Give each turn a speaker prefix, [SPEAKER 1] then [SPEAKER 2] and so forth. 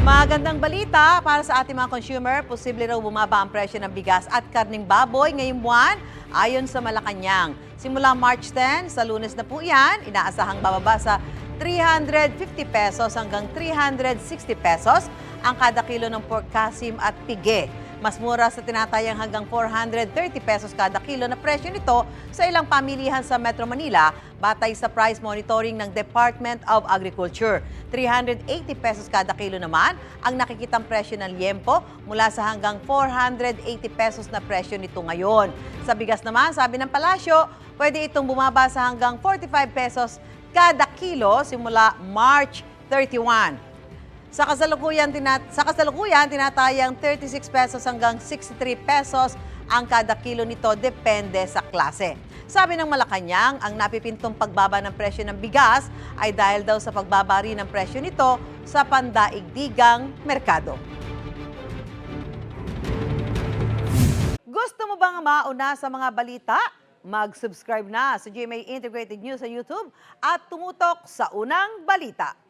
[SPEAKER 1] Magandang balita para sa ating mga consumer, posible raw bumaba ang presyo ng bigas at karning baboy ngayong buwan ayon sa Malacanang. Simula March 10, sa Lunes na po yan, inaasahang bababa sa 350 pesos hanggang 360 pesos ang kada kilo ng pork kasim at pige. Mas mura sa tinatayang hanggang 430 pesos kada kilo na presyo nito sa ilang pamilihan sa Metro Manila batay sa price monitoring ng Department of Agriculture. 380 pesos kada kilo naman ang nakikitang presyo ng liempo mula sa hanggang 480 pesos na presyo nito ngayon. Sa bigas naman, sabi ng palasyo, pwede itong bumaba sa hanggang 45 pesos kada kilo simula March 31. Sa kasalukuyan, tinatayang 36 pesos hanggang 63 pesos ang kada kilo nito depende sa klase. Sabi ng Malacanang, ang napipintong pagbaba ng presyo ng bigas ay dahil daw sa pagbaba rin ng presyo nito sa pandaigdigang merkado. Gusto mo bang mauna sa mga balita? Mag-subscribe na sa GMA Integrated News sa YouTube at tumutok sa unang balita.